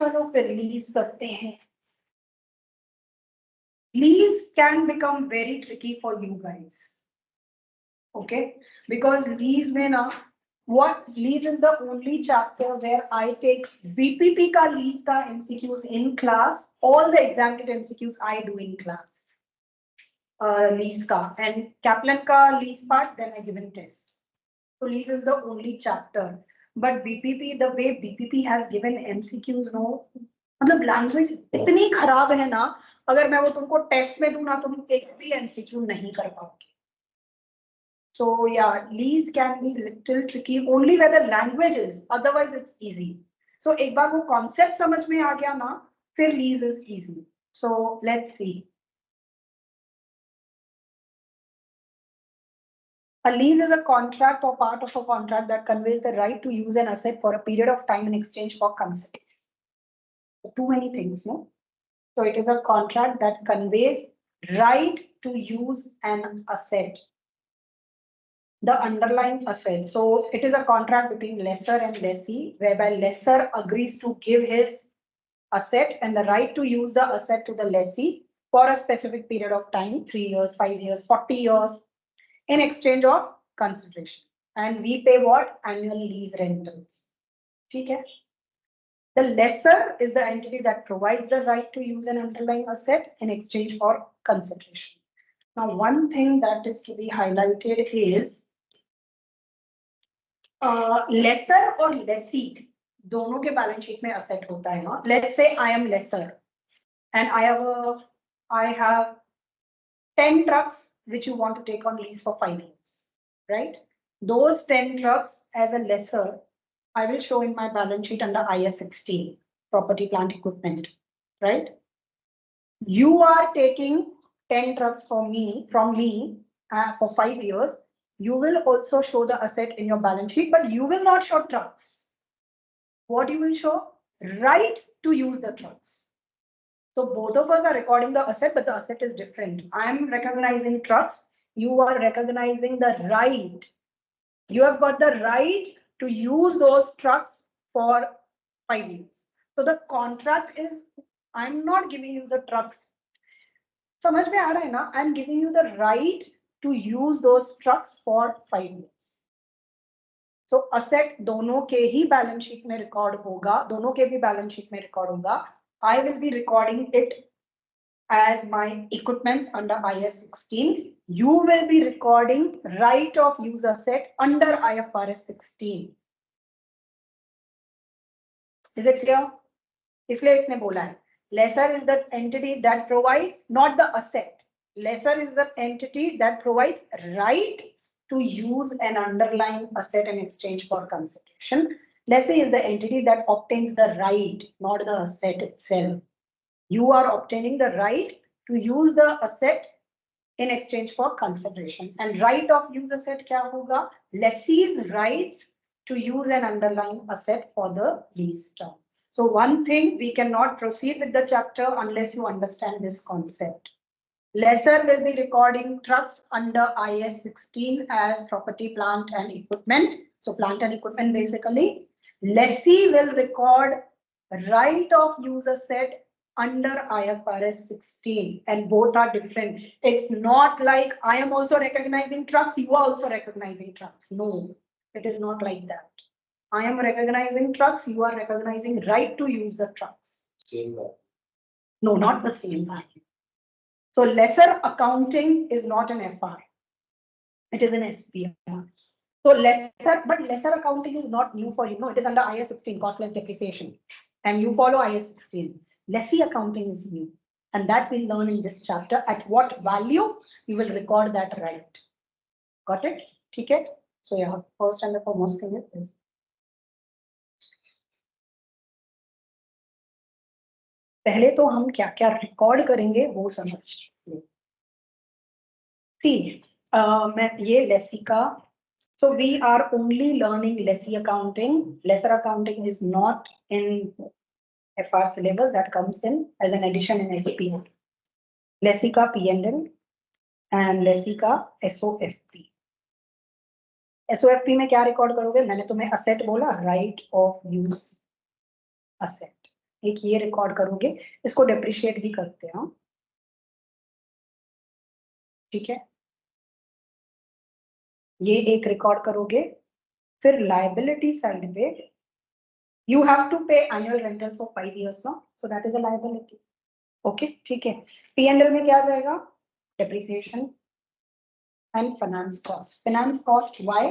चलो फिर लीज करते हैं. Lease can become very tricky for you guys. Okay, because lease में ना, what lease is the only chapter where I take BPP का lease का MCQs in class. All the examined MCQs I do in class. Lease का and Kaplan का lease part, then I give in test. So lease is the only chapter. But BPP, the way BPP has given MCQs, no, मतलब language इतनी खराब है ना, अगर मैं वो तुमको टेस्ट में दूं ना, तुम एक भी एमसीक्यू नहीं कर पाओगे. So yeah, lease can be little tricky only where the language is, otherwise it's easy. So एक बार वो concept समझ में आ गया ना, फिर lease is easy. So let's see. A lease is a contract or part of a contract that conveys the right to use an asset for a period of time in exchange for consideration. Too many things, no? So it is a contract that conveys right to use an asset, the underlying asset. So it is a contract between lessor and lessee, whereby lessor agrees to give his asset and the right to use the asset to the lessee for a specific period of time, 3 years, 5 years, 40 years, in exchange of consideration. And we pay what? Annual lease rentals. Okay. The lessor is the entity that provides the right to use an underlying asset in exchange for consideration. Now, one thing that is to be highlighted is lessor or lessee, दोनों के balance sheet में asset होता है ना. Let's say I am lessor and I have 10 trucks which you want to take on lease for 5 years, right? Those 10 trucks as a lessor, I will show in my balance sheet under IS 16, property, plant, equipment, right? You are taking 10 trucks from me for 5 years. You will also show the asset in your balance sheet, but you will not show trucks. What you will show? Right to use the trucks. So both of us are recording the asset, but the asset is different. I'm recognizing trucks. You are recognizing the right. You have got the right to use those trucks for 5 years. So the contract is, I'm not giving you the trucks. समझ में आ रहा है ना? I'm giving you the right to use those trucks for 5 years. So asset दोनों के ही balance sheet में record होगा, दोनों के भी balance sheet में record होगा. I will be recording it as my equipments under IS 16. You will be recording right of use asset under IFRS 16. Is it clear? इसलिए इसने बोला है, lessor is the entity that provides, not the asset. Lessor is the entity that provides right to use an underlying asset in exchange for consideration. Lessee is the entity that obtains the right, not the asset itself. You are obtaining the right to use the asset in exchange for consideration. And right of use asset क्या होगा? Lessee's rights to use an underlying asset for the lease term. So one thing, we cannot proceed with the chapter unless you understand this concept. Lessor will be recording trucks under IS 16 as property, plant and equipment. So plant and equipment basically. Lessee will record right of use asset under IFRS 16, and both are different. It's not like I am also recognizing trucks, you are also recognizing trucks. No, it is not like that. I am recognizing trucks, you are recognizing right to use the trucks. Same value. No, not the same value. So lesser accounting is not an FR. It is an SPR. So lesser accounting is not new for you. No, it is under IS 16, costless depreciation. And you follow IS 16. Lessee accounting is new. And that we'll learn in this chapter. At what value you will record that right. Got it? Okay? So yeah, first and the foremost thing is this. पहले तो हम क्या क्या record करेंगे वो समझ लो. See, मैं ये lessee का. So we are only learning lessee accounting. Lesser accounting is not in FR syllabus, that comes in as an addition in SPR. Lessee का P&L and lessee का SOFP. SOFP में क्या रिकॉर्ड करोगे? मैंने तुम्हें asset बोला, right of use asset. एक ये रिकॉर्ड करोगे, इसको डेप्रिशिएट भी करते हैं, ठीक है, ये एक रिकॉर्ड करोगे। फिर लाइबिलिटी साइड पे you have to pay annual rentals for 5 years now, so that is a liability. Okay, ठीक है। P&L में क्या जाएगा? Depreciation and finance cost. Finance cost why?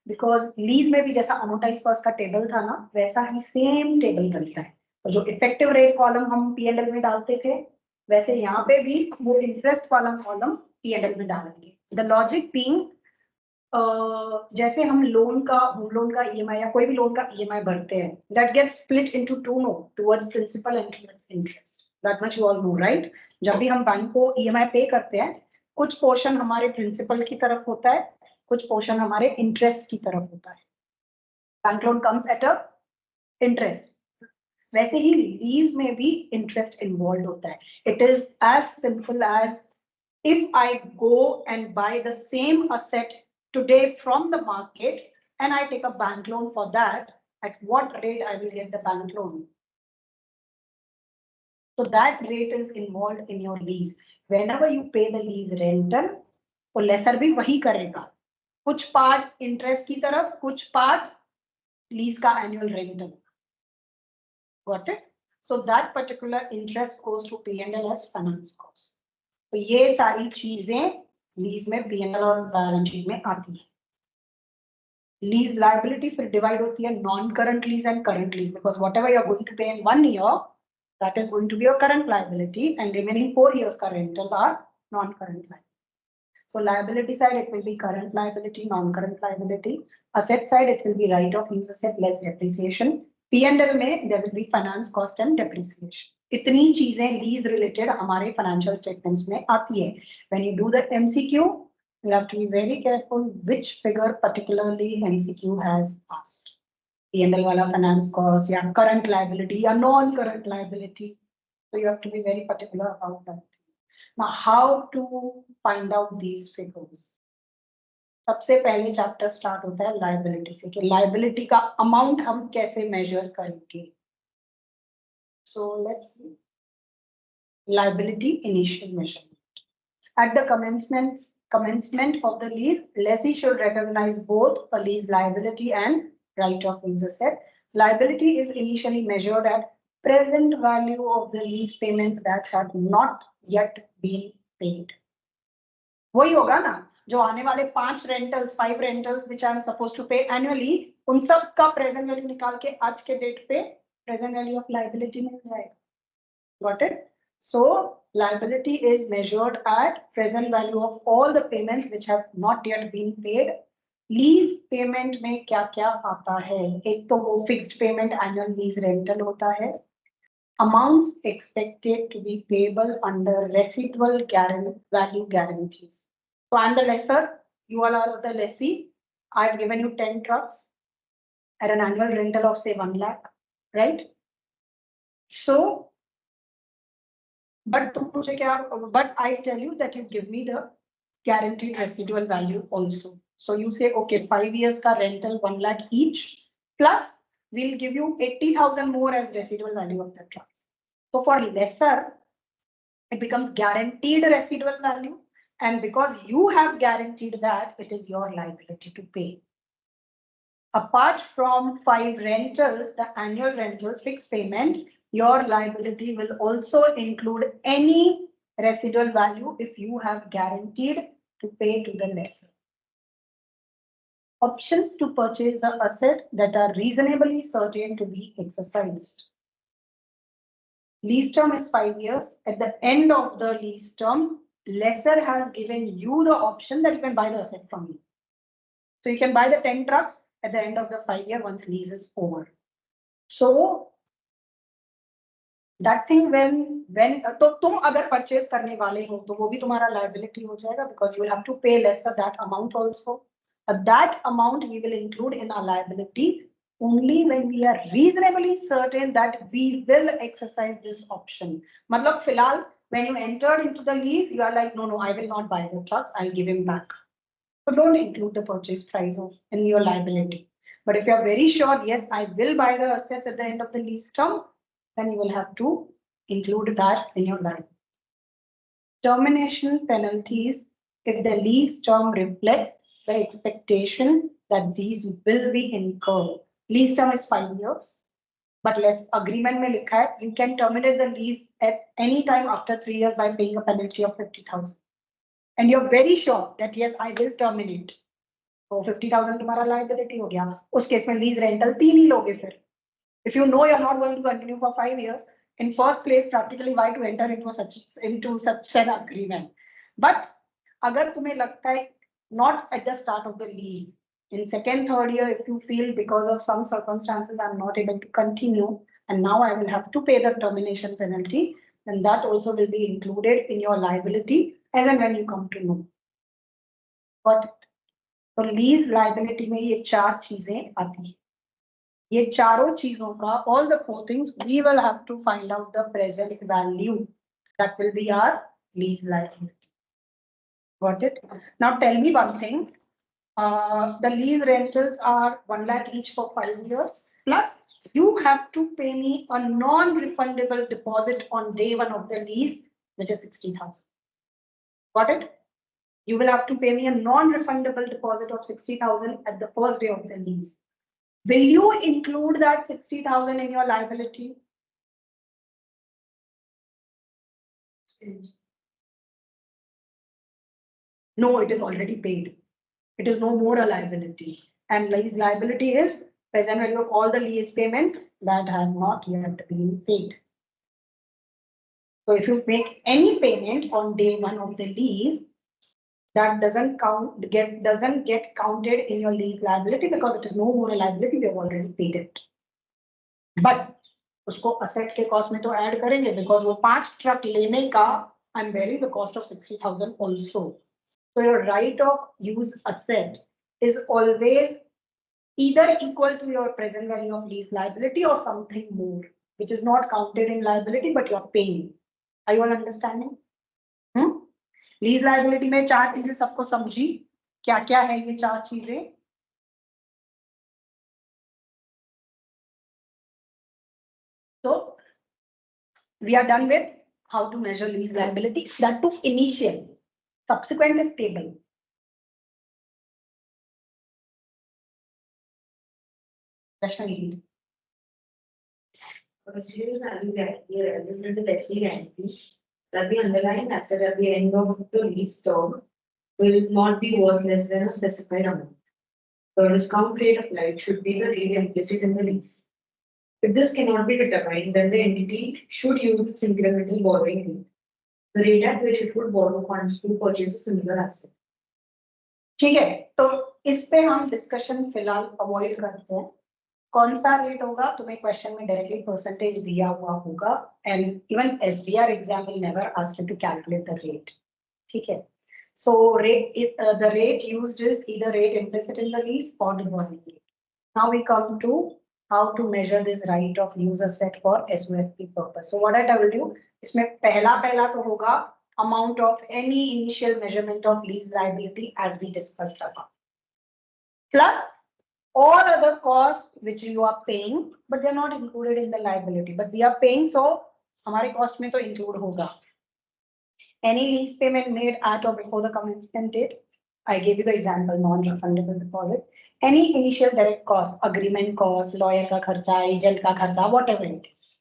Because lease में भी जैसा amortized cost का टेबल था ना, वैसा ही सेम टेबल बनता है। तो जो इफेक्टिव रेट कॉलम हम P&L में डालते थे, वैसे यहाँ पे भी वो इंटरेस्ट वाला कॉलम P&L में डालेंगे। The logic being जैसे हम लोन का, होम लोन का ईएमआई या कोई भी लोन का ईएमआई भरते हैं, that gets split into two, no, towards principal and towards interest, that much you all know, right. जब भी हम बैंक को ईएमआई पे करते हैं, कुछ पोर्शन हमारे प्रिंसिपल की तरफ होता है, कुछ पोर्शन हमारे इंटरेस्ट की तरफ होता है। Bank loan comes at a interest, वैसे ही लीज में भी इंटरेस्ट इन्वॉल्व होता है। It is as simple as if I go and buy the same asset today from the market and I take a bank loan for that, at what rate I will get the bank loan? So that rate is involved in your lease. Whenever you pay the lease rental, तो lesser भी वही करेगा, कुछ part interest की तरफ, कुछ part lease का annual rental. Got it? So that particular interest goes to P&L as finance cost. तो ये सारी चीजें लीज में P&L और बैलेंस शीट में आती है। लीज लायबिलिटी फिर डिवाइड होती है non current lease and current lease, because whatever you are going to pay in 1 year, that is going to be your current liability and remaining 4 years का rental are non current liability. So liability side it will be current liability, non current liability. Asset side it will be right of use asset less depreciation. P&L में there will be finance cost and depreciation. इतनी चीजें lease related हमारे financial statements में आती है। When you do the MCQ, you have to be very careful which figure particularly MCQ has asked. P&L वाला finance cost या current liability या non current liability, so you have to be very particular about that. Now how to find out these figures? सबसे पहले chapter start होता है liability से, कि liability का अमाउंट हम कैसे मेजर करेंगे। So let's see. Liability initial measurement. At the commencement of the lease, lessee should recognize both a lease liability and right of use asset. Liability is initially measured at present value of the lease payments that have not yet been paid. वही होगा ना, जो आने वाले 5 rentals which I am supposed to pay annually, उन सब का present value निकाल के आज के डेट पे present value of liability मिल जाएगा। Got it? So liability is measured at present value of all the payments which have not yet been paid. Lease payment में क्या क्या आता है? एक तो वो fixed payment annual lease rental होता है। Amounts expected to be payable under residual value guarantees. So I'm the lessor, you all are the lessee. I've given you 10 trucks at an annual rental of say 1 lakh, right? So but I tell you that you give me the guaranteed residual value also. So you say, okay, 5 years ka rental 1 lakh each, plus we'll give you 80,000 more as residual value of the trucks. So for lesser, it becomes guaranteed residual value, and because you have guaranteed that, it is your liability to pay. Apart from 5 rentals, the annual rentals fixed payment, your liability will also include any residual value if you have guaranteed to pay to the lessor. Options to purchase the asset that are reasonably certain to be exercised. Lease term is 5 years. At the end of the lease term, lessor has given you the option that you can buy the asset from you. So you can buy the 10 trucks at the end of the 5 year once lease is over. So that thing when तो तुम अगर purchase करने वाले हो तो वो भी तुम्हारा liability हो जाएगा, because you will have to pay lesser that amount also. But that amount we will include in our liability only when we are reasonably certain that we will exercise this option. मतलब फिलहाल when you entered into the lease, you are like, no, I will not buy the trucks, I'll give him back. So don't include the purchase price in your liability. But if you are very sure, yes, I will buy the assets at the end of the lease term, then you will have to include that in your line. Termination penalties if the lease term reflects the expectation that these will be incurred. Lease term is 5 years, but less agreement mein likha hai, you can terminate the lease at any time after 3 years by paying a penalty of 50,000. And you're very sure that yes, I will terminate. So 50,000 तुम्हारा liability हो गया. उस case में lease rental 3 ही लोगे फिर. If you know you're not going to continue for 5 years, in first place, practically why to enter into such an agreement? But अगर तुम्हें लगता है not at the start of the lease, in second, third year, if you feel because of some circumstances I'm not able to continue, and now I will have to pay the termination penalty, then that also will be included in your liability as and when you come to know. But for lease liability में ये 4 चीजें आती हैं. ये चारों चीजों का, all the 4 things, we will have to find out the present value. That will be our lease liability. Got it? Now tell me one thing. The lease rentals are 1 lakh each for 5 years. Plus, you have to pay me a non-refundable deposit on day 1 of the lease, which is 60,000. Got it? You will have to pay me a non-refundable deposit of 60,000 at the first day of the lease. Will you include that 60,000 in your liability? No, it is already paid. It is no more a liability. And lease liability is present value of all the lease payments that have not yet been paid. So if you make any payment on day 1 of the lease, that doesn't get counted in your lease liability because it is no more a liability. We have already paid it. But उसको asset के cost में तो add करेंगे because वो 5 truck लेने का I'm bearing the cost of 60,000 also. So your right of use asset is always either equal to your present value of lease liability or something more, which is not counted in liability, but you're paying. Are you all understanding? Lease liability में 4 चीजें सबको समझी क्या क्या है ये 4 चीजें. So we are done with how to measure lease liability. That took initial. Subsequent is table. Rashmi. Residual value that here is the lessee entity that the underlying asset at the end of the lease term will not be worth less than a specified amount. The discount rate applied should be the rate implicit in the lease. If this cannot be determined, then the entity should use its incremental borrowing rate, the rate at which it would borrow funds to purchase a similar asset. ठीक है, तो इस पे हम discussion फिलहाल avoid करते हैं. कौन सा रेट होगा तुम्हें क्वेश्चन में डायरेक्टली परसेंटेज दिया हुआ होगा, and even SBR exam will never ask you to calculate the rate. ठीक है, so the rate used is either rate implicit in the lease or the borrowing rate. Now we come to how to measure this right of use asset for SOFP purpose. So what I told you, इसमें पहला तो होगा amount of any initial measurement of lease liability as we discussed about, plus all other costs which you are paying, but they are not included in the liability, but we are paying, so हमारे cost में तो include होगा. Any lease payment made at or before the commencement date, I gave you the example, non-refundable deposit. Any initial direct cost, agreement cost, lawyer का खर्चा, agent का खर्चा, whatever it is.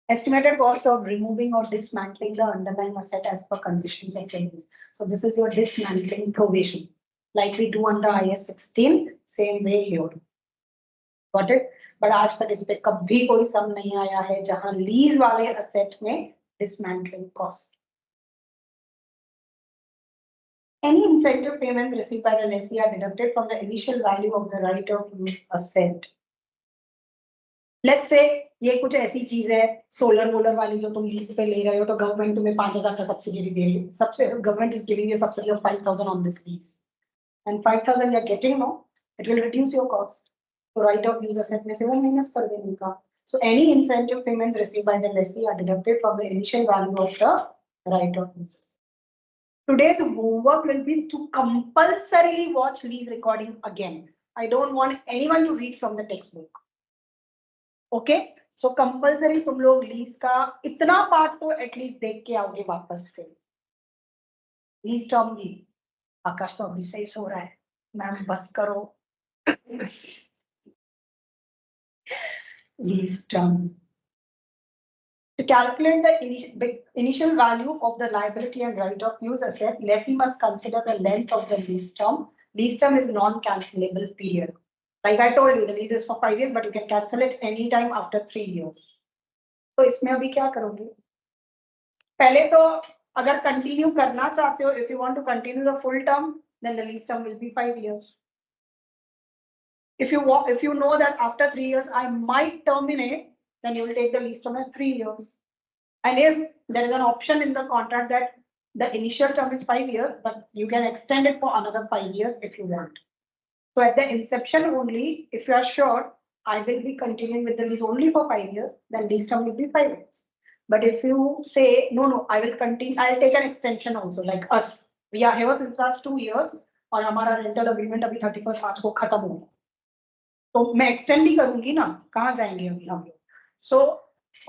Estimated cost of removing or dismantling the underlying asset as per conditions of the lease. So this is your dismantling provision, like we do under IS 16, same way here. Got it? But आज तक इस पे कभी कोई सम नहीं आया है जहां लीज वाले asset में dismantling cost. Any incentive payments received by the lessee are deducted from the initial value of the right of use asset. Let's say ये कुछ ऐसी चीज है, सोलर वोलर वाली जो तुम लीज पे ले रहे हो, तो गवर्नमेंट तुम्हें 5,000 का सब्सिडी दे रही है. सबसे government is giving you subsidy of 5,000 on this lease, and 5,000 you are getting no, it will reduce your cost. तो राइट ऑफ यूज एसेट में से वो माइनस कर देने का. So any incentive payments received by the lessee are deducted from the initial value of the right of use. Today's homework will be to compulsorily watch lease recording again. I don't want anyone to read from the textbook. Okay, so compulsory तुम लोग lease का इतना part तो at least देख के आओगे वापस से। लीज टर्म भी आकाश तो अभी सही सो रहा है, मैम बस करो। Lease term to calculate the initial value of the liability and right of use asset, lessee must consider the length of the lease term. Lease term is non-cancelable period. Like I told you, the lease is for 5 years, but you can cancel it anytime after 3 years. तो इसमें अभी क्या करोगे? पहले तो अगर continue करना चाहते हो, if you want to continue the full term, then the lease term will be 5 years. If you know that after 3 years I might terminate, then you will take the lease term as 3 years. And if there is an option in the contract that the initial term is 5 years, but you can extend it for another 5 years if you want. So at the inception only, if you are sure I will be continuing with the lease only for 5 years, then lease term will be 5 years. But if you say, no, I will continue, I'll take an extension also, like us. We are here since last 2 years, और हमारा rental agreement अभी 31 मार्च को खत्म हो गया, तो मैं extend ही करूंगी ना, कहाँ जाएंगे अभी हम लोग? So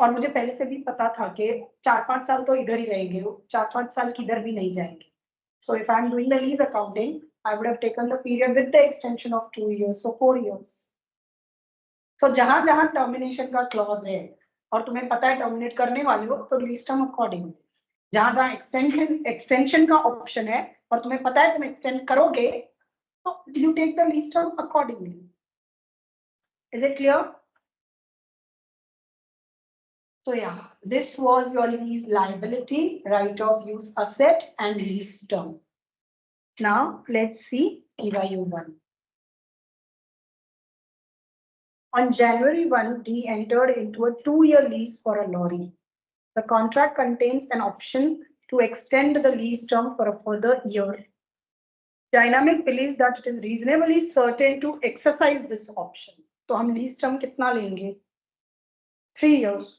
और मुझे पहले से भी पता था कि 4-5 साल तो इधर ही रहेंगे, 4-5 साल किधर भी नहीं जाएंगे. So if I'm doing the lease accounting, I would have taken the period with the extension of 2 years, so 4 years. So जहां जहां termination का clause है और तुम्हें पता है terminate करने वाले हो, तो lease term accordingly. जहां जहां extension का option है और तुम्हें पता है तुम extend करोगे, तो you take the lease term accordingly. Is it clear? So yeah, this was your lease liability, right of use asset, and lease term. Now let's see EYU 1. On January 1, D entered into a 2-year lease for a lorry. The contract contains an option to extend the lease term for a further year. Dynamic believes that it is reasonably certain to exercise this option. तो हम lease term कितना लेंगे? 3 years.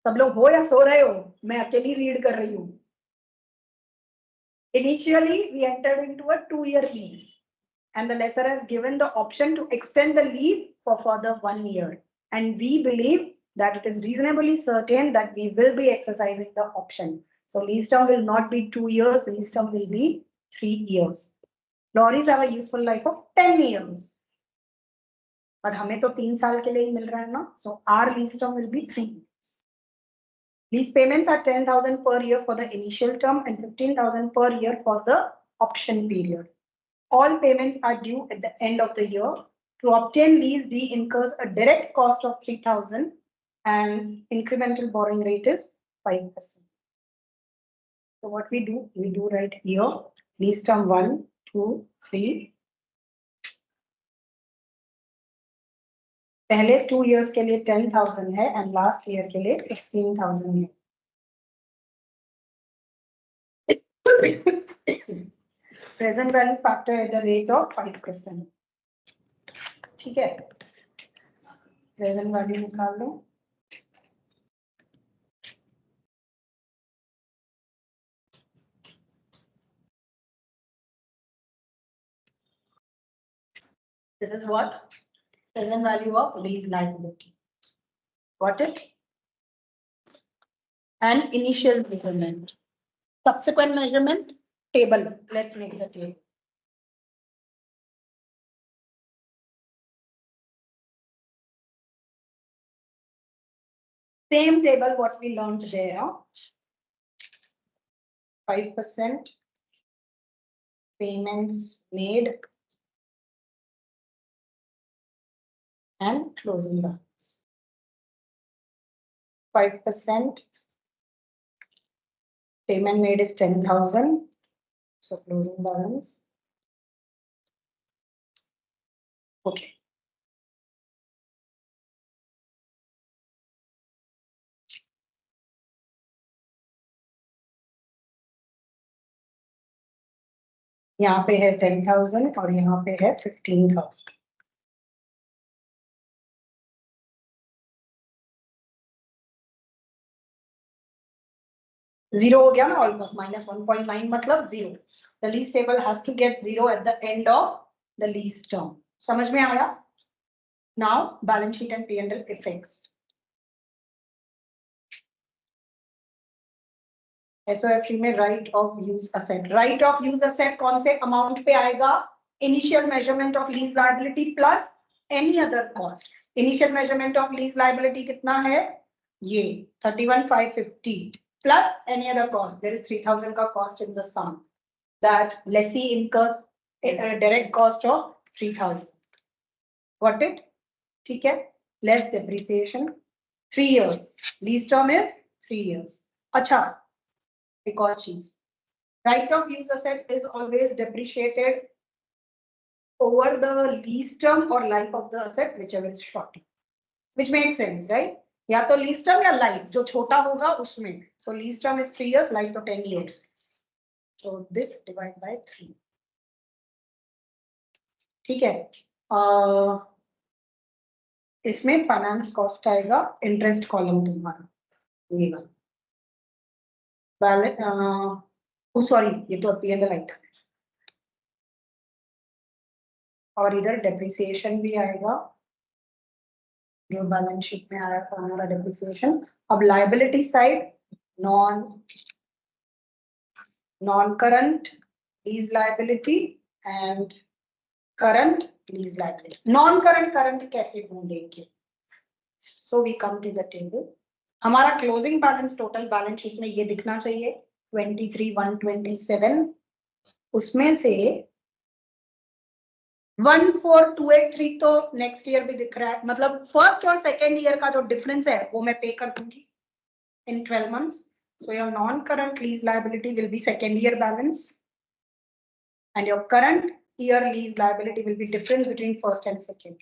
सब लोग हो या सो रहे हो? मैं अकेली रीड कर रही हूँ. Initially, we entered into a 2-year lease, and the lessor has given the option to extend the lease for further 1 year. And we believe that it is reasonably certain that we will be exercising the option. So lease term will not be 2 years, lease term will be 3 years. Lorries have a useful life of 10 years. But हमें तो 3 साल के लिए ही मिल रहा है ना, so our lease term will be 3 years. Lease payments are 10,000 per year for the initial term and 15,000 per year for the option period. All payments are due at the end of the year. To obtain lease, D incurs a direct cost of 3,000 and incremental borrowing rate is 5%. So what we do right here, lease term 1, 2, 3. पहले 2 years के लिए 10,000 है and last year के लिए 15,000 है. Present value factor at the rate of 5%. ठीक है, present value निकाल लो. This is what? Present value of lease liability. Got it? And initial measurement. Subsequent measurement table. Let's make the table. Same table what we learned there. 5% payments made and closing balance. 5% payment made is 10,000. So closing balance. Okay. यहाँ पे है 10,000 और यहाँ पे है 15,000. Zero हो गया ना almost, minus 1.9 मतलब 0. The lease table has to get 0 at the end of the lease term. समझ में आया? Now balance sheet and P&L effects. SOFT में right of use asset. Right of use asset कौन से amount पे आएगा? Initial measurement of lease liability plus any other cost. Initial measurement of lease liability कितना है? ये 31,550 plus any other cost. There is 3,000 का cost in the sum. That lessee incurs a direct cost of 3,000. Got it? ठीक है? Less depreciation. 3 years. Lease term is 3 years. अच्छा. एक और चीज. Right of use asset is always depreciated over the lease term or life of the asset, whichever is shorter. Which makes sense, right? या तो lease term या life जो छोटा होगा उसमें. So lease term is 3 years, life तो 10 years. So this divide by 3. ठीक है. इसमें फाइनेंस कॉस्ट आएगा इंटरेस्ट कॉलम तुम्हारा ये बैलेंस सॉरी ये तो P&L आइटम है और इधर डेप्रिसिएशन भी आएगा जो बैलेंस शीट में आया था हमारा डेप्रिसिएशन. अब liability side non current lease liability and current lease liability. Non current कैसे ढूंढेंगे? So we come to the table. हमारा closing balance total balance sheet में ये दिखना चाहिए 23,127. उसमें से 14,283 तो नेक्स्ट ईयर भी दिख रहा है. मतलब फर्स्ट और सेकेंड ईयर का जो डिफरेंस है वो मैं पे कर दूंगी इन 12 months. So your non-current lease liability will be second year balance and your current year lease liability will be difference between first and second.